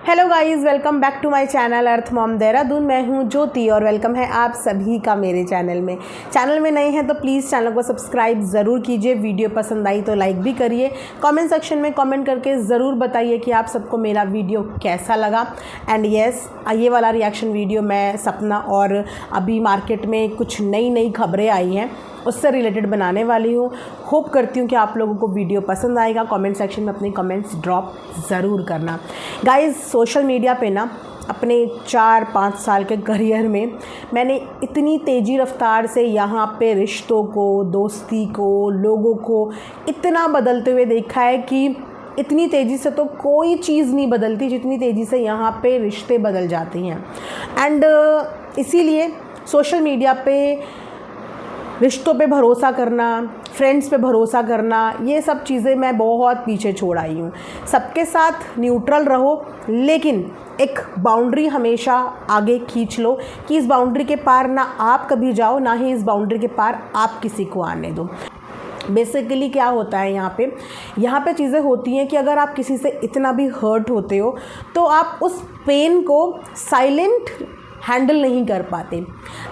Hello guys, welcome back to my channel Earth Mom Dehradun. मैं हूं ज्योति और वेलकम है आप सभी का मेरे चैनल में नए हैं तो प्लीज़ चैनल को सब्सक्राइब ज़रूर कीजिए। वीडियो पसंद आई तो लाइक भी करिए। कमेंट सेक्शन में कमेंट करके ज़रूर बताइए कि आप सबको मेरा वीडियो कैसा लगा। एंड यस, ये वाला रिएक्शन वीडियो मैं सपना और अभी मार्केट में कुछ नई खबरें आई हैं उससे रिलेटेड बनाने वाली हूँ। होप करती हूँ कि आप लोगों को वीडियो पसंद आएगा। कमेंट सेक्शन में अपने कमेंट्स ड्रॉप ज़रूर करना। गाइस, सोशल मीडिया पे ना अपने 4-5 साल के करियर में मैंने इतनी तेज़ी रफ्तार से यहाँ पे रिश्तों को, दोस्ती को, लोगों को इतना बदलते हुए देखा है कि इतनी तेज़ी से तो कोई चीज़ नहीं बदलती जितनी तेज़ी से यहाँ पे रिश्ते बदल जाते हैं। एंड इसीलिए सोशल मीडिया पे रिश्तों पे भरोसा करना, फ्रेंड्स पे भरोसा करना, ये सब चीज़ें मैं बहुत पीछे छोड़ आई हूँ। सबके साथ न्यूट्रल रहो, लेकिन एक बाउंड्री हमेशा आगे खींच लो कि इस बाउंड्री के पार ना आप कभी जाओ, ना ही इस बाउंड्री के पार आप किसी को आने दो। बेसिकली क्या होता है यहाँ पे चीज़ें होती हैं कि अगर आप किसी से इतना भी हर्ट होते हो तो आप उस पेन को साइलेंट हैंडल नहीं कर पाते।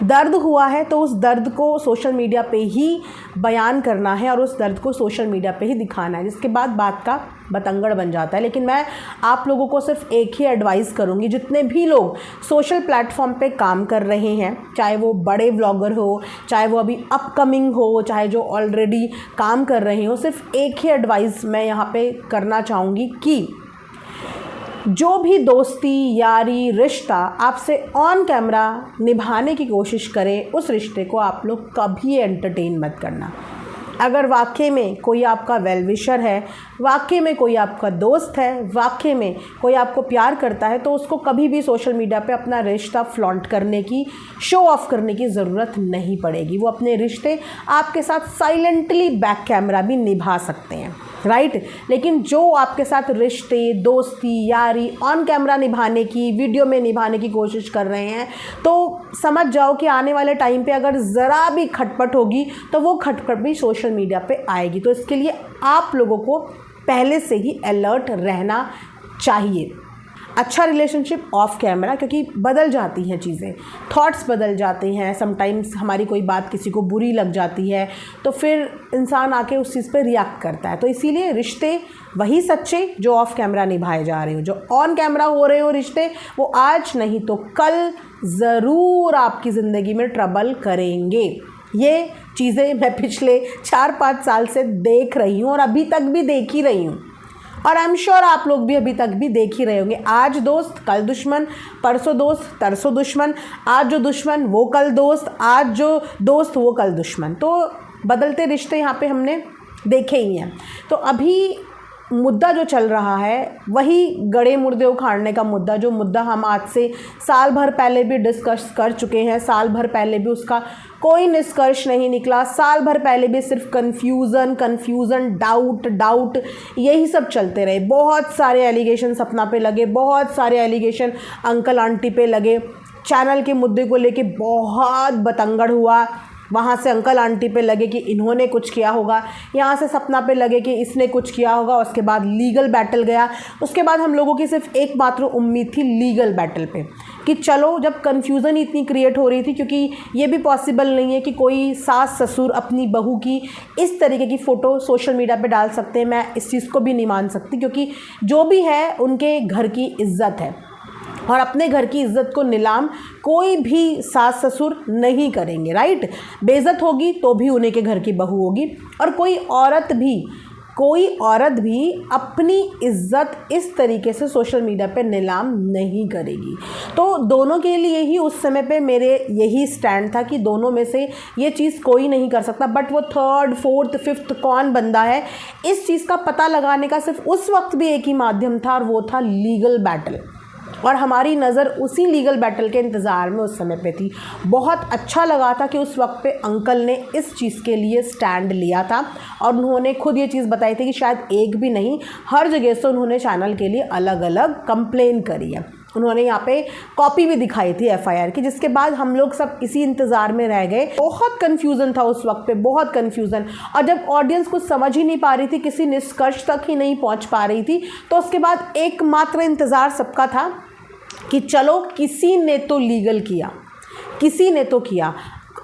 दर्द हुआ है तो उस दर्द को सोशल मीडिया पे ही बयान करना है और उस दर्द को सोशल मीडिया पे ही दिखाना है, जिसके बाद बात का बतंगड़ बन जाता है। लेकिन मैं आप लोगों को सिर्फ एक ही एडवाइस करूँगी, जितने भी लोग सोशल प्लेटफॉर्म पे काम कर रहे हैं, चाहे वो बड़े व्लॉगर हो, चाहे वो अभी अपकमिंग हो, चाहे जो ऑलरेडी काम कर रहे हो, सिर्फ एक ही एडवाइस मैं यहाँ पे करना चाहूँगी कि जो भी दोस्ती, यारी, रिश्ता आपसे ऑन कैमरा निभाने की कोशिश करें, उस रिश्ते को आप लोग कभी एंटरटेन मत करना। अगर वाकई में कोई आपका वेल विशर है, वाकई में कोई आपका दोस्त है, वाकई में कोई आपको प्यार करता है, तो उसको कभी भी सोशल मीडिया पे अपना रिश्ता फ्लॉन्ट करने की, शो ऑफ करने की ज़रूरत नहीं पड़ेगी। वो अपने रिश्ते आपके साथ साइलेंटली बैक कैमरा भी निभा सकते हैं, राइट। लेकिन जो आपके साथ रिश्ते, दोस्ती, यारी ऑन कैमरा निभाने की, वीडियो में निभाने की कोशिश कर रहे हैं, तो समझ जाओ कि आने वाले टाइम पे अगर ज़रा भी खटपट होगी तो वो खटपट भी सोशल मीडिया पे आएगी। तो इसके लिए आप लोगों को पहले से ही अलर्ट रहना चाहिए। अच्छा रिलेशनशिप ऑफ कैमरा, क्योंकि बदल जाती हैं चीज़ें, थॉट्स बदल जाते हैं। समटाइम्स हमारी कोई बात किसी को बुरी लग जाती है तो फिर इंसान आके उस चीज़ पे रिएक्ट करता है। तो इसीलिए रिश्ते वही सच्चे जो ऑफ कैमरा निभाए जा रहे हो, जो ऑन कैमरा हो रहे हो रिश्ते, वो आज नहीं तो कल ज़रूर आपकी ज़िंदगी में ट्रबल करेंगे। ये चीज़ें मैं पिछले 4-5 साल से देख रही हूँ और अभी तक भी देख ही रही हूँ, और आई एम श्योर आप लोग भी अभी तक भी देख ही रहे होंगे। आज दोस्त कल दुश्मन, परसों दोस्त तरसों दुश्मन, आज जो दुश्मन वो कल दोस्त, आज जो दोस्त वो कल दुश्मन। तो बदलते रिश्ते यहाँ पे हमने देखे ही हैं। तो अभी मुद्दा जो चल रहा है वही गड़े मुर्दे उखाड़ने का मुद्दा, जो मुद्दा हम आज से साल भर पहले भी डिस्कस कर चुके हैं। साल भर पहले भी उसका कोई निष्कर्ष नहीं निकला। साल भर पहले भी सिर्फ कन्फ्यूज़न, डाउट यही सब चलते रहे। बहुत सारे एलिगेशन सपना पे लगे, बहुत सारे एलिगेशन अंकल आंटी पे लगे। चैनल के मुद्दे को लेके बहुत बतंगड़ हुआ। वहाँ से अंकल आंटी पे लगे कि इन्होंने कुछ किया होगा, यहाँ से सपना पे लगे कि इसने कुछ किया होगा। उसके बाद लीगल बैटल गया। उसके बाद हम लोगों की सिर्फ एक मात्र उम्मीद थी लीगल बैटल पे, कि चलो, जब कन्फ्यूज़न इतनी क्रिएट हो रही थी, क्योंकि ये भी पॉसिबल नहीं है कि कोई सास ससुर अपनी बहू की इस तरीके की फ़ोटो सोशल मीडिया पे डाल सकते हैं। मैं इस चीज़ को भी नहीं मान सकती, क्योंकि जो भी है उनके घर की इज्जत है और अपने घर की इज्जत को नीलाम कोई भी सास ससुर नहीं करेंगे, राइट। बेइज्जत होगी तो भी उन्हीं के घर की बहू होगी, और कोई औरत भी अपनी इज्जत इस तरीके से सोशल मीडिया पे नीलाम नहीं करेगी। तो दोनों के लिए ही उस समय पे मेरे यही स्टैंड था कि दोनों में से ये चीज़ कोई नहीं कर सकता। बट वो थर्ड, फोर्थ, फिफ्थ कौन बंदा है, इस चीज़ का पता लगाने का सिर्फ उस वक्त भी एक ही माध्यम था, और वो था लीगल बैटल। और हमारी नज़र उसी लीगल बैटल के इंतज़ार में उस समय पे थी। बहुत अच्छा लगा था कि उस वक्त पे अंकल ने इस चीज़ के लिए स्टैंड लिया था, और उन्होंने खुद ये चीज़ बताई थी कि शायद एक भी नहीं, हर जगह से उन्होंने चैनल के लिए अलग अलग कंप्लेन करी है। उन्होंने यहाँ पे कॉपी भी दिखाई थी एफआईआर की, जिसके बाद हम लोग सब इसी इंतज़ार में रह गए। बहुत कन्फ्यूज़न था उस वक्त पे, बहुत कन्फ्यूज़न। और जब ऑडियंस कुछ समझ ही नहीं पा रही थी, किसी निष्कर्ष तक ही नहीं पहुँच पा रही थी, तो उसके बाद एकमात्र इंतज़ार सबका था कि चलो किसी ने तो लीगल किया, किसी ने तो किया,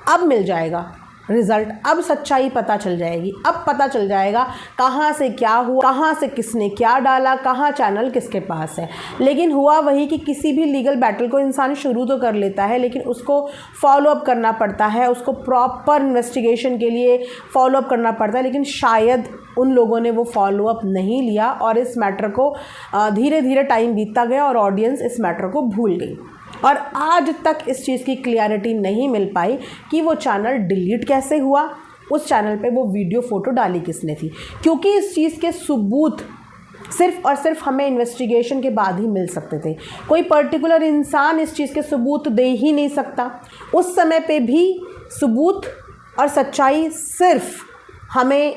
अब मिल जाएगा रिज़ल्ट, अब सच्चाई पता चल जाएगी, अब पता चल जाएगा कहाँ से क्या हुआ, कहाँ से किसने क्या डाला, कहाँ चैनल किसके पास है। लेकिन हुआ वही कि किसी भी लीगल बैटल को इंसान शुरू तो कर लेता है, लेकिन उसको फॉलो अप करना पड़ता है, उसको प्रॉपर इन्वेस्टिगेशन के लिए फॉलो अप करना पड़ता है। लेकिन शायद उन लोगों ने वो फॉलो अप नहीं लिया और इस मैटर को धीरे धीरे टाइम बीतता गया और ऑडियंस इस मैटर को भूल गई। और आज तक इस चीज़ की क्लियरिटी नहीं मिल पाई कि वो चैनल डिलीट कैसे हुआ, उस चैनल पे वो वीडियो फ़ोटो डाली किसने थी, क्योंकि इस चीज़ के सबूत सिर्फ़ और सिर्फ हमें इन्वेस्टिगेशन के बाद ही मिल सकते थे। कोई पर्टिकुलर इंसान इस चीज़ के सबूत दे ही नहीं सकता। उस समय पे भी सबूत और सच्चाई सिर्फ हमें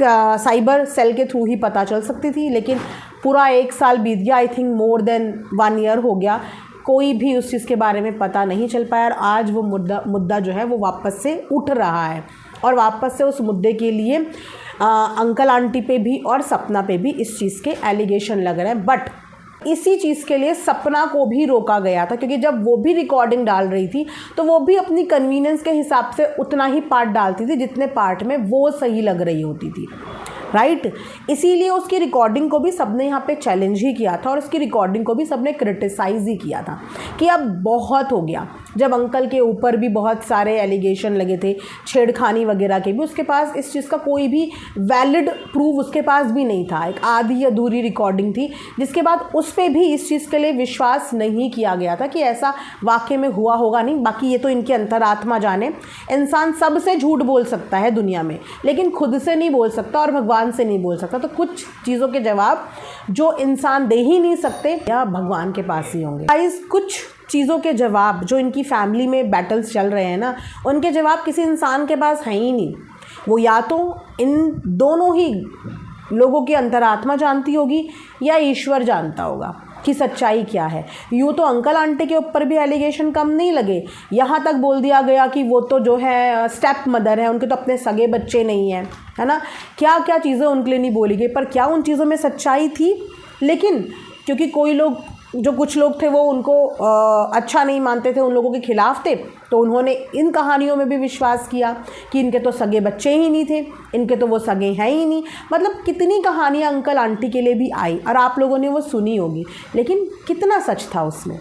साइबर सेल के थ्रू ही पता चल सकती थी। लेकिन पूरा 1 साल बीत गया, I think more than 1 year हो गया, कोई भी उस चीज़ के बारे में पता नहीं चल पाया। और आज वो मुद्दा जो है वो वापस से उठ रहा है और वापस से उस मुद्दे के लिए अंकल आंटी पे भी और सपना पे भी इस चीज़ के एलिगेशन लग रहे हैं। बट इसी चीज़ के लिए सपना को भी रोका गया था, क्योंकि जब वो भी रिकॉर्डिंग डाल रही थी तो वो भी अपनी कन्वीनियंस के हिसाब से उतना ही पार्ट डालती थी जितने पार्ट में वो सही लग रही होती थी, राइट। इसीलिए उसकी रिकॉर्डिंग को भी सबने यहाँ पे चैलेंज ही किया था और उसकी रिकॉर्डिंग को भी सबने क्रिटिसाइज़ ही किया था कि अब बहुत हो गया। जब अंकल के ऊपर भी बहुत सारे एलिगेशन लगे थे, छेड़खानी वगैरह के भी, उसके पास इस चीज़ का कोई भी वैलिड प्रूफ उसके पास भी नहीं था। एक आधी अधूरी रिकॉर्डिंग थी, जिसके बाद उस पर भी इस चीज़ के लिए विश्वास नहीं किया गया था कि ऐसा वाकई में हुआ होगा नहीं। बाकी ये तो इनकी अंतरात्मा जाने। इंसान सबसे झूठ बोल सकता है दुनिया में, लेकिन खुद से नहीं बोल सकता और भगवान से नहीं बोल सकता। तो कुछ चीज़ों के जवाब जो इंसान दे ही नहीं सकते या भगवान के पास ही होंगे। गाइस, कुछ चीज़ों के जवाब जो इनकी फैमिली में बैटल्स चल रहे हैं ना, उनके जवाब किसी इंसान के पास हैं ही नहीं। वो या तो इन दोनों ही लोगों की अंतरात्मा जानती होगी या ईश्वर जानता होगा कि सच्चाई क्या है। यूँ तो अंकल आंटी के ऊपर भी एलिगेशन कम नहीं लगे, यहाँ तक बोल दिया गया कि वो तो जो है स्टेप मदर है, उनके तो अपने सगे बच्चे नहीं हैं, है ना। क्या क्या चीज़ें उनके लिए नहीं बोली गई, पर क्या उन चीज़ों में सच्चाई थी। लेकिन क्योंकि कोई लोग, जो कुछ लोग थे वो उनको अच्छा नहीं मानते थे, उन लोगों के खिलाफ थे, तो उन्होंने इन कहानियों में भी विश्वास किया कि इनके तो सगे बच्चे ही नहीं थे, इनके तो वो सगे हैं ही नहीं। मतलब कितनी कहानियाँ अंकल आंटी के लिए भी आई और आप लोगों ने वो सुनी होगी, लेकिन कितना सच था उसमें,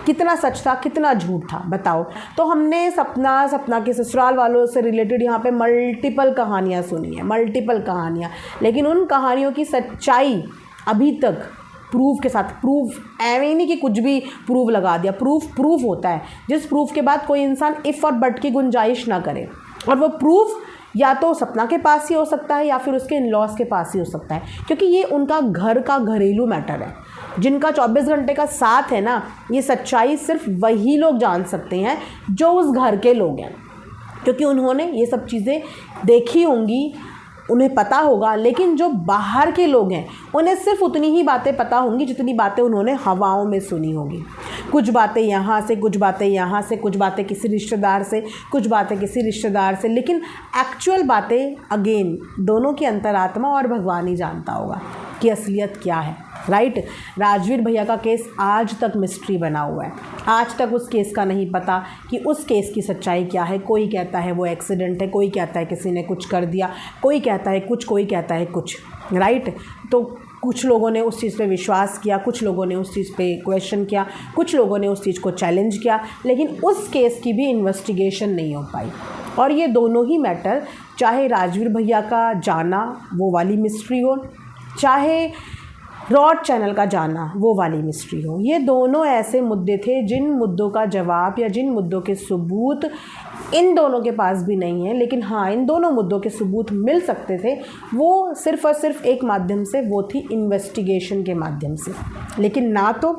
कितना सच था, कितना झूठ था, बताओ। तो हमने सपना के ससुराल वालों से रिलेटेड यहाँ पे मल्टीपल कहानियाँ सुनी है, मल्टीपल कहानियाँ, लेकिन उन कहानियों की सच्चाई अभी तक प्रूफ के साथ, प्रूफ ऐਵੇਂ नहीं कि कुछ भी प्रूफ लगा दिया, प्रूफ होता है जिस प्रूफ के बाद कोई इंसान इफ़ और बट की गुंजाइश ना करे। और वो प्रूफ या तो सपना के पास ही हो सकता है या फिर उसके इन लॉज के पास ही हो सकता है, क्योंकि ये उनका घर का घरेलू मैटर है। जिनका 24 घंटे का साथ है ना, ये सच्चाई सिर्फ वही लोग जान सकते हैं जो उस घर के लोग हैं, क्योंकि उन्होंने ये सब चीज़ें देखी होंगी, उन्हें पता होगा। लेकिन जो बाहर के लोग हैं उन्हें सिर्फ उतनी ही बातें पता होंगी जितनी बातें उन्होंने हवाओं में सुनी होगी। कुछ बातें यहाँ से, कुछ बातें यहाँ से, कुछ बातें किसी रिश्तेदार से, कुछ बातें किसी रिश्तेदार से, लेकिन एक्चुअल बातें अगेन दोनों की अंतरात्मा और भगवान ही जानता होगा कि असलियत क्या है, राइट। राजवीर भैया का केस आज तक मिस्ट्री बना हुआ है, आज तक उस केस का नहीं पता कि उस केस की सच्चाई क्या है। कोई कहता है वो एक्सीडेंट है, कोई कहता है किसी ने कुछ कर दिया, कोई कहता है कुछ, कोई कहता है कुछ, राइट। तो कुछ लोगों ने उस चीज़ पे विश्वास किया, कुछ लोगों ने उस चीज़ पे क्वेश्चन किया, कुछ लोगों ने उस चीज़ को चैलेंज किया, लेकिन उस केस की भी इन्वेस्टिगेशन नहीं हो पाई। और ये दोनों ही मैटर, चाहे राजवीर भैया का जाना वो वाली मिस्ट्री हो, चाहे रॉड चैनल का जाना वो वाली मिस्ट्री हो, ये दोनों ऐसे मुद्दे थे जिन मुद्दों का जवाब या जिन मुद्दों के सबूत इन दोनों के पास भी नहीं है। लेकिन हाँ, इन दोनों मुद्दों के सबूत मिल सकते थे, वो सिर्फ़ और सिर्फ एक माध्यम से, वो थी इन्वेस्टिगेशन के माध्यम से। लेकिन ना तो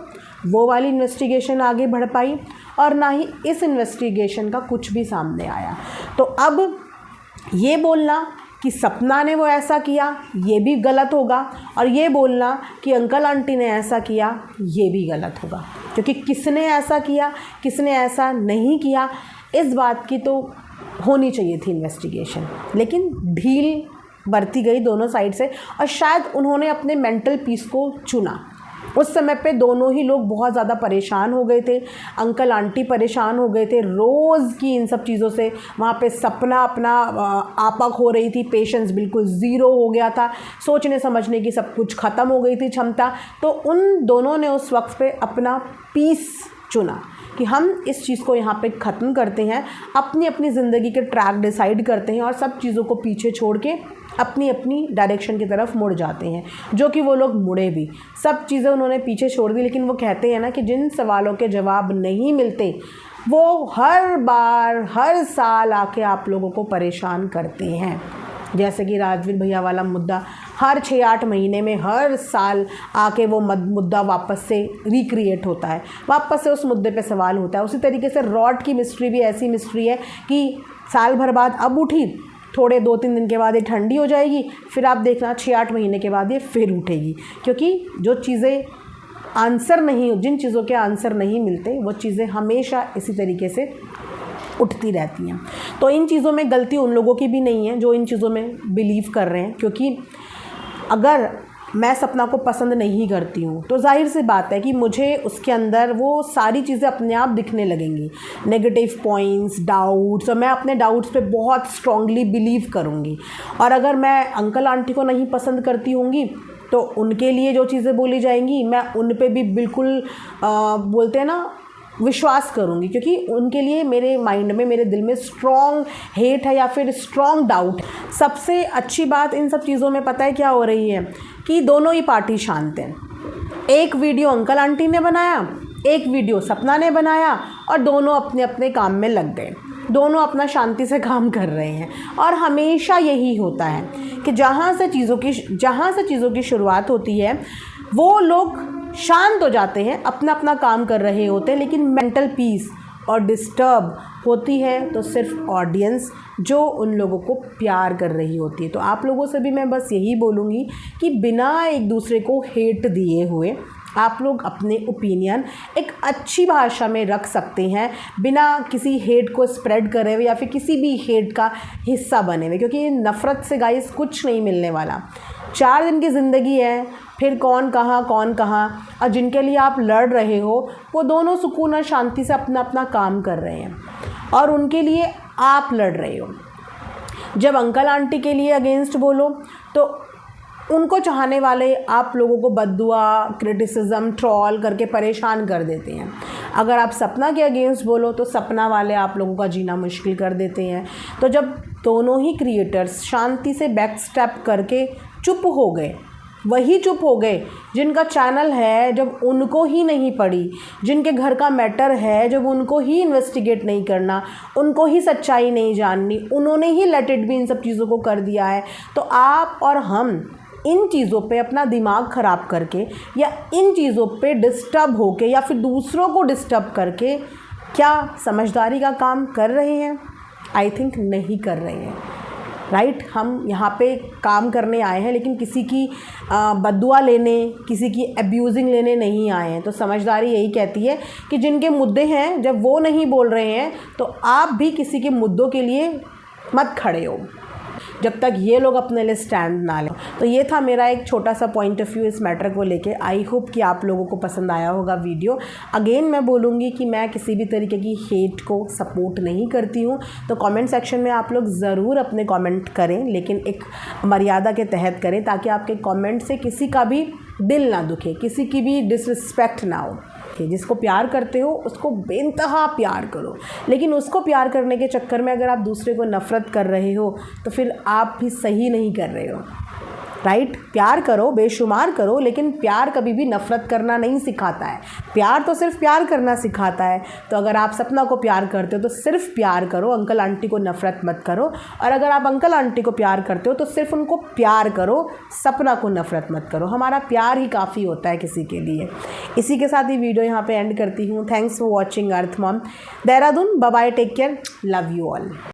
वो वाली इन्वेस्टिगेशन आगे बढ़ पाई और ना ही इस इन्वेस्टिगेशन का कुछ भी सामने आया। तो अब ये बोलना कि सपना ने वो ऐसा किया, ये भी गलत होगा, और ये बोलना कि अंकल आंटी ने ऐसा किया, ये भी गलत होगा। क्योंकि किसने ऐसा किया, किसने ऐसा नहीं किया, इस बात की तो होनी चाहिए थी इन्वेस्टिगेशन, लेकिन ढील बरती गई दोनों साइड से, और शायद उन्होंने अपने मेंटल पीस को चुना। उस समय पे दोनों ही लोग बहुत ज़्यादा परेशान हो गए थे, अंकल आंटी परेशान हो गए थे रोज़ की इन सब चीज़ों से। वहाँ पे सपना अपना आपा खो रही थी, पेशेंस बिल्कुल ज़ीरो हो गया था, सोचने समझने की सब कुछ ख़त्म हो गई थी क्षमता। तो उन दोनों ने उस वक्त पे अपना पीस चुना कि हम इस चीज़ को यहाँ पे ख़त्म करते हैं, अपनी अपनी ज़िंदगी के ट्रैक डिसाइड करते हैं और सब चीज़ों को पीछे छोड़ के अपनी अपनी डायरेक्शन की तरफ मुड़ जाते हैं, जो कि वो लोग मुड़े भी। सब चीज़ें उन्होंने पीछे छोड़ दी, लेकिन वो कहते हैं ना कि जिन सवालों के जवाब नहीं मिलते वो हर बार हर साल आके आप लोगों को परेशान करते हैं। जैसे कि राजवीर भैया वाला मुद्दा हर 6-8 महीने में हर साल आके वो मुद्दा वापस से रिक्रिएट होता है, वापस से उस मुद्दे पे सवाल होता है। उसी तरीके से रॉड की मिस्ट्री भी ऐसी मिस्ट्री है कि साल भर बाद अब उठी, थोड़े 2-3 दिन के बाद ये ठंडी हो जाएगी, फिर आप देखना 6-8 महीने के बाद ये फिर उठेगी। क्योंकि जो चीज़ें आंसर नहीं, जिन चीज़ों के आंसर नहीं मिलते वो चीज़ें हमेशा इसी तरीके से उठती रहती हैं। तो इन चीज़ों में गलती उन लोगों की भी नहीं है जो इन चीज़ों में बिलीव कर रहे हैं। क्योंकि अगर मैं सपना को पसंद नहीं करती हूँ तो जाहिर सी बात है कि मुझे उसके अंदर वो सारी चीज़ें अपने आप दिखने लगेंगी, नेगेटिव पॉइंट्स, डाउट्स, और मैं अपने डाउट्स पे बहुत स्ट्रांगली बिलीव करूँगी। और अगर मैं अंकल आंटी को नहीं पसंद करती होंगी तो उनके लिए जो चीज़ें बोली जाएंगी मैं उन पे भी बिल्कुल बोलते हैं ना विश्वास करूँगी, क्योंकि उनके लिए मेरे माइंड में, मेरे दिल में स्ट्रॉन्ग हेट है या फिर स्ट्रॉन्ग डाउट। सबसे अच्छी बात इन सब चीज़ों में पता है क्या हो रही है कि दोनों ही पार्टी शांत हैं। एक वीडियो अंकल आंटी ने बनाया, एक वीडियो सपना ने बनाया, और दोनों अपने अपने काम में लग गए, दोनों अपना शांति से काम कर रहे हैं। और हमेशा यही होता है कि जहाँ से चीज़ों की शुरुआत होती है वो लोग शांत हो जाते हैं, अपना अपना काम कर रहे होते हैं, लेकिन मेंटल पीस और डिस्टर्ब होती है तो सिर्फ ऑडियंस जो उन लोगों को प्यार कर रही होती है। तो आप लोगों से भी मैं बस यही बोलूँगी कि बिना एक दूसरे को हेट दिए हुए आप लोग अपने ओपिनियन एक अच्छी भाषा में रख सकते हैं, बिना किसी हेट को स्प्रेड करे हुए या फिर किसी भी हेट का हिस्सा बने हुए। क्योंकि नफ़रत से गाइस कुछ नहीं मिलने वाला। 4 दिन की ज़िंदगी है, फिर कौन कहाँ, और जिनके लिए आप लड़ रहे हो वो दोनों सुकून और शांति से अपना अपना काम कर रहे हैं और उनके लिए आप लड़ रहे हो। जब अंकल आंटी के लिए अगेंस्ट बोलो तो उनको चाहने वाले आप लोगों को बद्दुआ, क्रिटिसिज्म, ट्रॉल करके परेशान कर देते हैं। अगर आप सपना के अगेंस्ट बोलो तो सपना वाले आप लोगों का जीना मुश्किल कर देते हैं। तो जब दोनों ही क्रिएटर्स शांति से बैक स्टेप करके चुप हो गए, वही चुप हो गए जिनका चैनल है, जब उनको ही नहीं पड़ी, जिनके घर का मैटर है, जब उनको ही इन्वेस्टिगेट नहीं करना, उनको ही सच्चाई नहीं जाननी, उन्होंने ही लेट इट बी इन सब चीज़ों को कर दिया है। तो आप और हम इन चीज़ों पे अपना दिमाग ख़राब करके या इन चीज़ों पे डिस्टर्ब होके या फिर दूसरों को डिस्टर्ब करके क्या समझदारी का काम कर रहे हैं? आई थिंक नहीं कर रहे हैं। राइट, हम यहाँ पे काम करने आए हैं, लेकिन किसी की बद्दुआ लेने, किसी की अब्यूजिंग लेने नहीं आए हैं। तो समझदारी यही कहती है कि जिनके मुद्दे हैं, जब वो नहीं बोल रहे हैं तो आप भी किसी के मुद्दों के लिए मत खड़े हो जब तक ये लोग अपने लिए स्टैंड ना लें। तो ये था मेरा एक छोटा सा पॉइंट ऑफ व्यू इस मैटर को लेके। आई होप कि आप लोगों को पसंद आया होगा वीडियो। अगेन मैं बोलूँगी कि मैं किसी भी तरीके की हेट को सपोर्ट नहीं करती हूँ। तो कमेंट सेक्शन में आप लोग ज़रूर अपने कमेंट करें, लेकिन एक मर्यादा के तहत करें, ताकि आपके कमेंट से किसी का भी दिल ना दुखे, किसी की भी डिसरिस्पेक्ट ना हो। जिसको प्यार करते हो उसको बेइंतहा प्यार करो, लेकिन उसको प्यार करने के चक्कर में अगर आप दूसरे को नफ़रत कर रहे हो तो फिर आप भी सही नहीं कर रहे हो। राइट, प्यार करो, बेशुमार करो, लेकिन प्यार कभी भी नफ़रत करना नहीं सिखाता है। प्यार तो सिर्फ प्यार करना सिखाता है। तो अगर आप सपना को प्यार करते हो तो सिर्फ प्यार करो, अंकल आंटी को नफ़रत मत करो। और अगर आप अंकल आंटी को प्यार करते हो तो सिर्फ उनको प्यार करो, सपना को नफ़रत मत करो। हमारा प्यार ही काफ़ी होता है किसी के लिए। इसी के साथ ही वीडियो यहाँ पर एंड करती हूँ। Thanks for watching Earth Mom Dehradun. Bye bye, take care, love you all.